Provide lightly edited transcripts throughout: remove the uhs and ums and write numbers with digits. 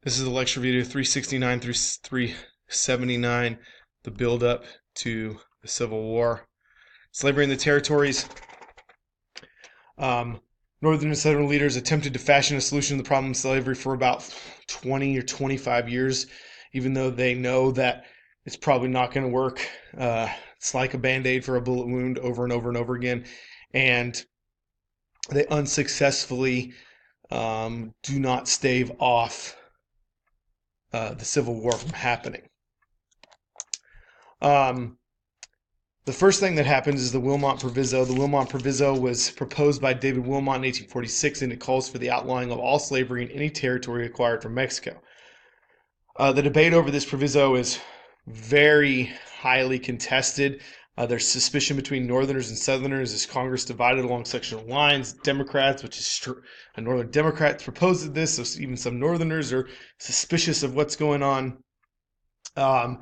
This is the lecture video 369 through 379, the build-up to the Civil War. Slavery in the territories. Northern and Southern leaders attempted to fashion a solution to the problem of slavery for about 20 or 25 years, even though they know that it's probably not going to work. It's like a Band-Aid for a bullet wound over and over and over again. And they unsuccessfully do not stave off the Civil War from happening. The first thing that happens is the Wilmot Proviso. The Wilmot Proviso was proposed by David Wilmot in 1846, and it calls for the outlawing of all slavery in any territory acquired from Mexico. The debate over this proviso is very highly contested. There's suspicion between Northerners and Southerners as Congress divided along sectional lines. Democrats, which is Northern Democrats, proposed this, so even some Northerners are suspicious of what's going on. And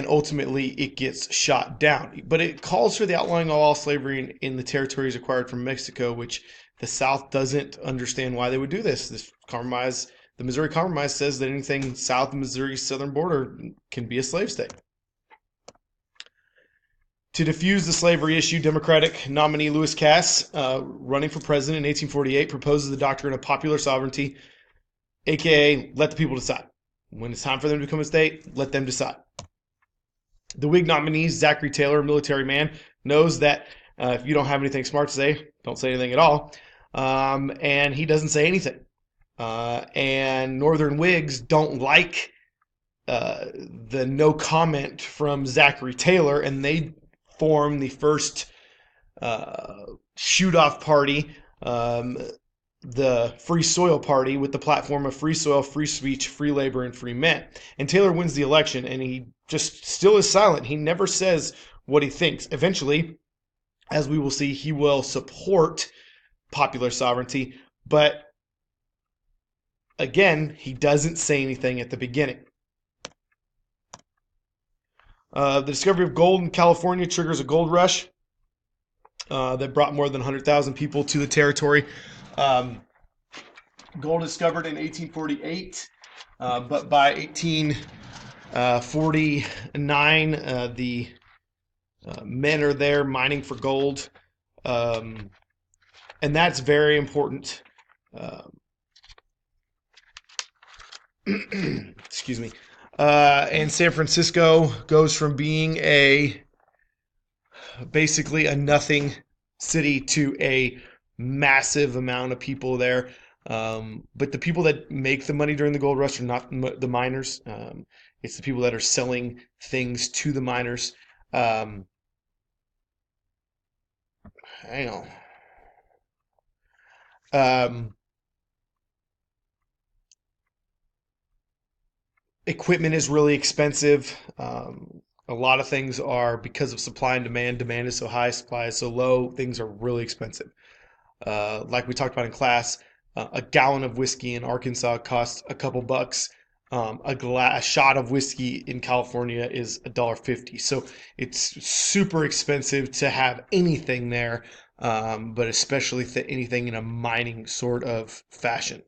ultimately it gets shot down. But it calls for the outlawing of all slavery in the territories acquired from Mexico, which the South doesn't understand why they would do this. This compromise, the Missouri Compromise, says that anything south of Missouri's southern border can be a slave state. To defuse the slavery issue, Democratic nominee Lewis Cass, running for president in 1848, proposes the doctrine of popular sovereignty, aka let the people decide. When it's time for them to become a state, let them decide. The Whig nominee, Zachary Taylor, a military man, knows that if you don't have anything smart to say, don't say anything at all. And he doesn't say anything. And Northern Whigs don't like the no comment from Zachary Taylor, and they form the first shoot-off party, the Free Soil Party, with the platform of free soil, free speech, free labor, and free men. And Taylor wins the election, and he just still is silent. He never says what he thinks. Eventually, as we will see, he will support popular sovereignty, but again, he doesn't say anything at the beginning. The discovery of gold in California triggers a gold rush that brought more than 100,000 people to the territory. Gold discovered in 1848, but by 1849, the men are there mining for gold, and that's very important. Excuse me. And San Francisco goes from being basically a nothing city to a massive amount of people there. But the people that make the money during the gold rush are not the miners. It's the people that are selling things to the miners. Hang on. Equipment is really expensive. A lot of things are, because of supply and demand. Demand is so high, supply is so low. Things are really expensive. Like we talked about in class, a gallon of whiskey in Arkansas costs a couple bucks. A shot of whiskey in California is $1.50. So it's super expensive to have anything there, but especially anything in a mining sort of fashion.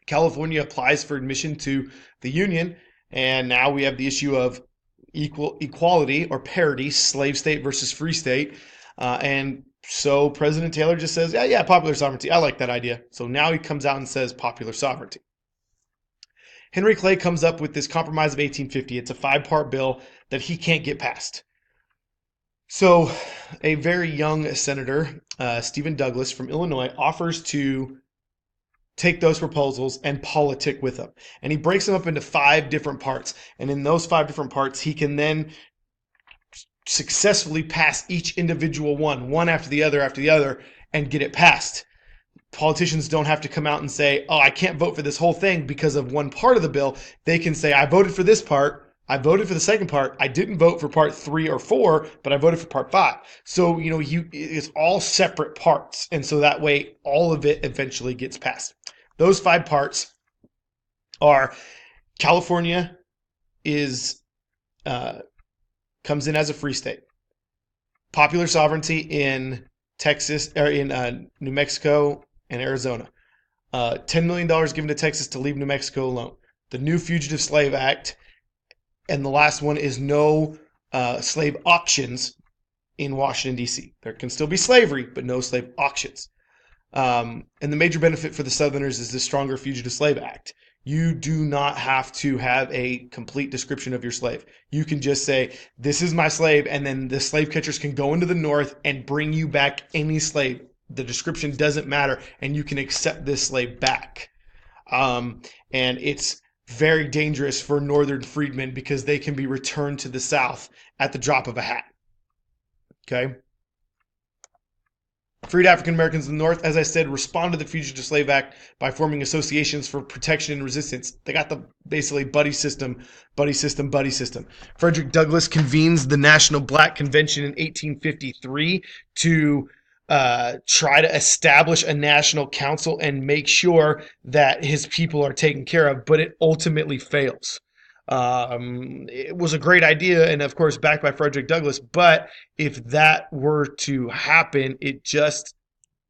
California applies for admission to the Union, and now we have the issue of equality or parity, slave state versus free state, and so President Taylor just says, yeah, popular sovereignty. I like that idea. So now he comes out and says popular sovereignty. Henry Clay comes up with this Compromise of 1850. It's a 5-part bill that he can't get passed. So a very young senator, Stephen Douglas from Illinois, offers to take those proposals and politic with them. And he breaks them up into 5 different parts. And in those 5 different parts, he can then successfully pass each individual one after the other, and get it passed. Politicians don't have to come out and say, oh, I can't vote for this whole thing because of one part of the bill. They can say, I voted for this part, I voted for the second part, I didn't vote for part 3 or 4, but I voted for part 5. So, it's all separate parts. And so that way, all of it eventually gets passed. Those 5 parts are: California comes in as a free state. Popular sovereignty in Texas, or in New Mexico and Arizona. $10 million given to Texas to leave New Mexico alone. the new Fugitive Slave Act, and the last one is no slave auctions in Washington, D.C. There can still be slavery, but no slave auctions. And the major benefit for the Southerners is the stronger Fugitive Slave Act. You do not have to have a complete description of your slave. You can just say, this is my slave, and then the slave catchers can go into the North and bring you back any slave. The description doesn't matter, and you can accept this slave back. And it's very dangerous for Northern freedmen because they can be returned to the South at the drop of a hat. Okay? Freed African Americans in the North, as I said, responded to the Fugitive Slave Act by forming associations for protection and resistance. They got the basically buddy system. Frederick Douglass convenes the National Black Convention in 1853 to try to establish a national council and make sure that his people are taken care of, but it ultimately fails. It was a great idea, and of course backed by Frederick Douglass, but if that were to happen, it just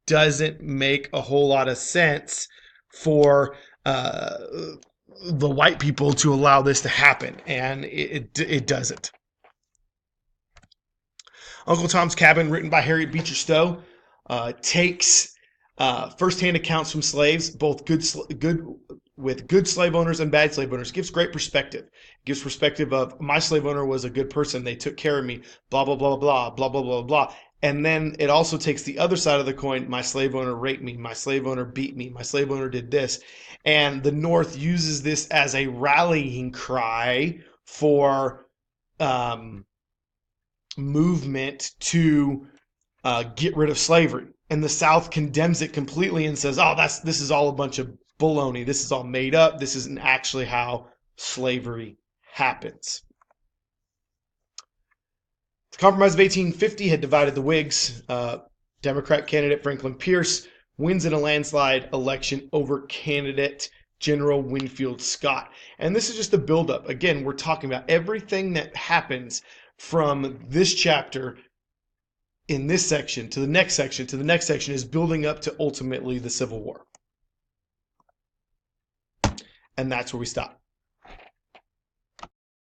doesn't make a whole lot of sense for the white people to allow this to happen, and it doesn't. Uncle Tom's Cabin, written by Harriet Beecher Stowe, takes firsthand accounts from slaves, both good slave owners and bad slave owners. Gives great perspective. Gives perspective of, my slave owner was a good person. They took care of me, blah, blah, blah, blah, blah, blah, blah, blah. And then it also takes the other side of the coin. My slave owner raped me. My slave owner beat me. My slave owner did this. And the North uses this as a rallying cry for movement to get rid of slavery. And the South condemns it completely and says, oh, this is all a bunch of baloney. This is all made up. This isn't actually how slavery happens. The Compromise of 1850 had divided the Whigs. Democrat candidate Franklin Pierce wins in a landslide election over candidate General Winfield Scott. And this is just a buildup. Again, we're talking about everything that happens from this chapter in this section to the next section to the next section is building up to ultimately the Civil War. And that's where we stop.